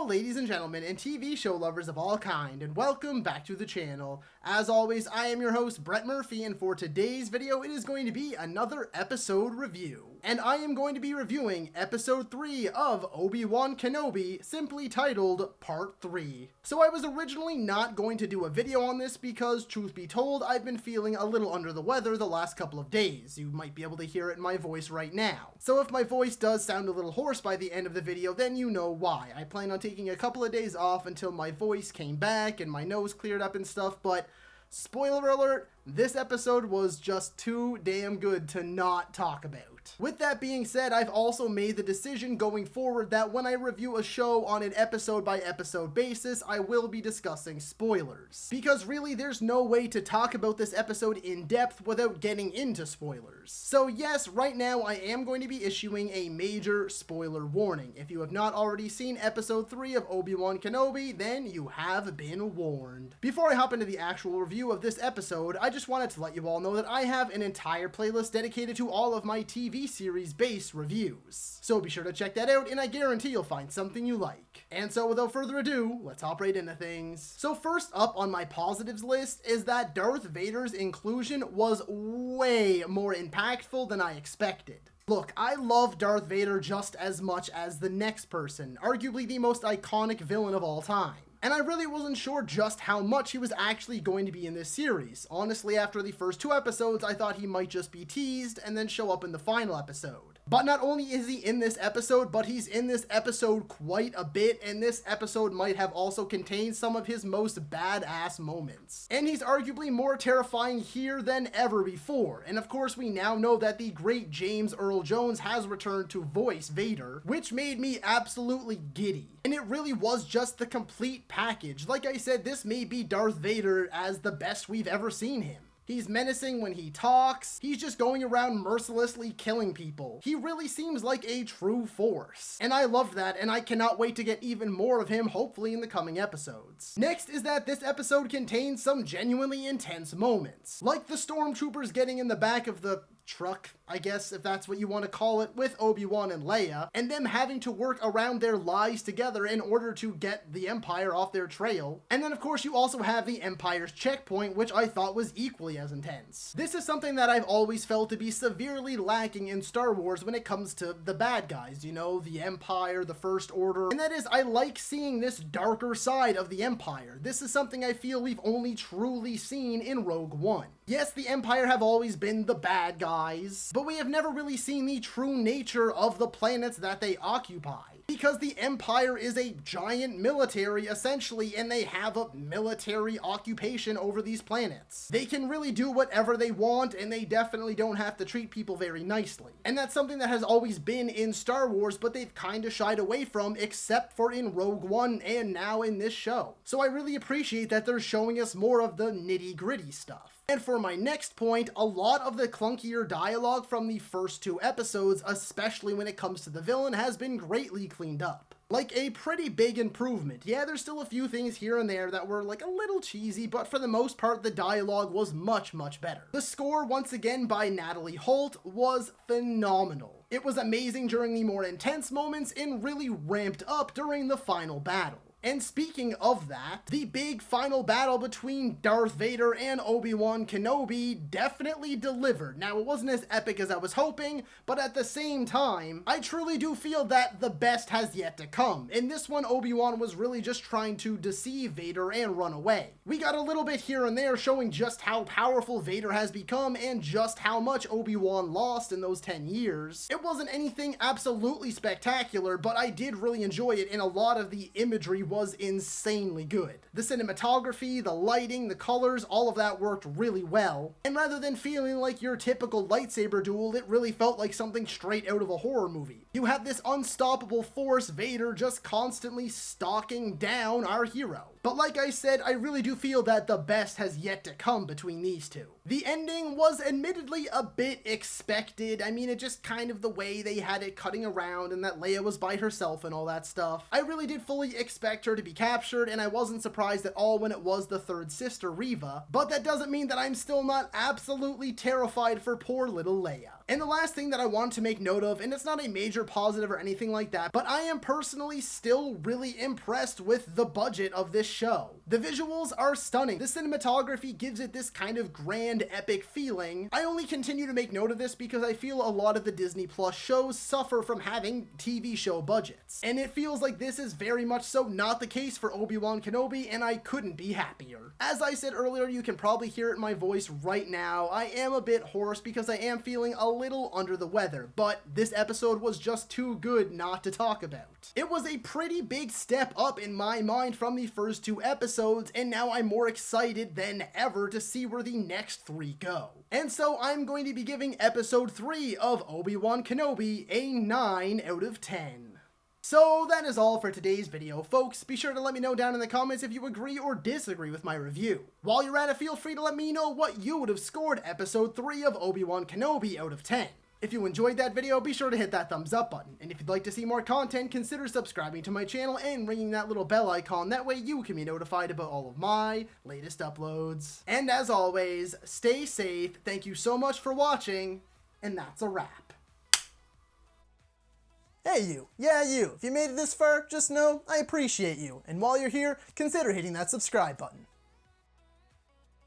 Hello ladies and gentlemen and TV show lovers of all kind, and welcome back to the channel. As always, I am your host Brett Murphy, and for today's video it is going to be another episode review. And I am going to be reviewing episode 3 of Obi-Wan Kenobi, simply titled Part 3. So I was originally not going to do a video on this because, truth be told, I've been feeling a little under the weather the last couple of days. You might be able to hear it in my voice right now. So if my voice does sound a little hoarse by the end of the video, then you know why. I plan on taking a couple of days off until my voice came back and my nose cleared up and stuff, but spoiler alert, this episode was just too damn good to not talk about. With that being said, I've also made the decision going forward that when I review a show on an episode by episode basis, I will be discussing spoilers. Because really, there's no way to talk about this episode in depth without getting into spoilers. So yes, right now I am going to be issuing a major spoiler warning. If you have not already seen episode 3 of Obi-Wan Kenobi, then you have been warned. Before I hop into the actual review of this episode, I just wanted to let you all know that I have an entire playlist dedicated to all of my TV series based reviews. So be sure to check that out, and I guarantee you'll find something you like. And so without further ado, let's hop right into things. So first up on my positives list is that Darth Vader's inclusion was way more impactful than I expected. Look, I love Darth Vader just as much as the next person, arguably the most iconic villain of all time. And I really wasn't sure just how much he was actually going to be in this series. Honestly, after the first 2 episodes, I thought he might just be teased and then show up in the final episode. But not only is he in this episode, but he's in this episode quite a bit, and this episode might have also contained some of his most badass moments. And he's arguably more terrifying here than ever before. And of course, we now know that the great James Earl Jones has returned to voice Vader, which made me absolutely giddy. And it really was just the complete package. Like I said, this may be Darth Vader as the best we've ever seen him. He's menacing when he talks. He's just going around mercilessly killing people. He really seems like a true force. And I loved that, and I cannot wait to get even more of him, hopefully in the coming episodes. Next is that this episode contains some genuinely intense moments. Like the stormtroopers getting in the back of the truck, I guess, if that's what you want to call it, with Obi-Wan and Leia, and them having to work around their lies together in order to get the Empire off their trail. And then of course you also have the Empire's checkpoint, which I thought was equally as intense. This is something that I've always felt to be severely lacking in Star Wars when it comes to the bad guys, you know, the Empire, the First Order, and that is, I like seeing this darker side of the Empire. This is something I feel we've only truly seen in Rogue One. Yes, the Empire have always been the bad guys, but we have never really seen the true nature of the planets that they occupy. Because the Empire is a giant military, essentially, and they have a military occupation over these planets. They can really do whatever they want, and they definitely don't have to treat people very nicely. And that's something that has always been in Star Wars, but they've kind of shied away from, except for in Rogue One and now in this show. So I really appreciate that they're showing us more of the nitty-gritty stuff. And for my next point, a lot of the clunkier dialogue from the first 2 episodes, especially when it comes to the villain, has been greatly cleaned up. Like a pretty big improvement. Yeah, there's still a few things here and there that were like a little cheesy, but for the most part, the dialogue was much, much better. The score, once again by Natalie Holt, was phenomenal. It was amazing during the more intense moments and really ramped up during the final battle. And speaking of that, the big final battle between Darth Vader and Obi-Wan Kenobi definitely delivered. Now, it wasn't as epic as I was hoping, but at the same time, I truly do feel that the best has yet to come. In this one, Obi-Wan was really just trying to deceive Vader and run away. We got a little bit here and there showing just how powerful Vader has become and just how much Obi-Wan lost in those 10 years. It wasn't anything absolutely spectacular, but I did really enjoy it, and a lot of the imagery was insanely good. The cinematography, the lighting, the colors, all of that worked really well. And rather than feeling like your typical lightsaber duel, it really felt like something straight out of a horror movie. You had this unstoppable force, Vader, just constantly stalking down our hero. But like I said, I really do feel that the best has yet to come between these two. The ending was admittedly a bit expected. I mean, it just kind of the way they had it cutting around and that Leia was by herself and all that stuff. I really did fully expect her to be captured, and I wasn't surprised at all when it was the third sister, Reva. But that doesn't mean that I'm still not absolutely terrified for poor little Leia. And the last thing that I want to make note of, and it's not a major positive or anything like that, but I am personally still really impressed with the budget of this show. The visuals are stunning. The cinematography gives it this kind of grand, epic feeling. I only continue to make note of this because I feel a lot of the Disney Plus shows suffer from having TV show budgets. And it feels like this is very much so not the case for Obi-Wan Kenobi, and I couldn't be happier. As I said earlier, you can probably hear it in my voice right now. I am a bit hoarse because I am feeling a little under the weather, but this episode was just too good not to talk about. It was a pretty big step up in my mind from the first two episodes, and now I'm more excited than ever to see where the next three go. And so I'm going to be giving episode 3 of Obi-Wan Kenobi a 9 out of 10. So that is all for today's video, folks. Be sure to let me know down in the comments if you agree or disagree with my review. While you're at it, feel free to let me know what you would have scored episode 3 of Obi-Wan Kenobi out of 10. If you enjoyed that video, be sure to hit that thumbs up button. And if you'd like to see more content, consider subscribing to my channel and ringing that little bell icon. That way you can be notified about all of my latest uploads. And as always, stay safe. Thank you so much for watching, and that's a wrap. Hey you, yeah you, if you made it this far, just know I appreciate you, and while you're here, consider hitting that subscribe button.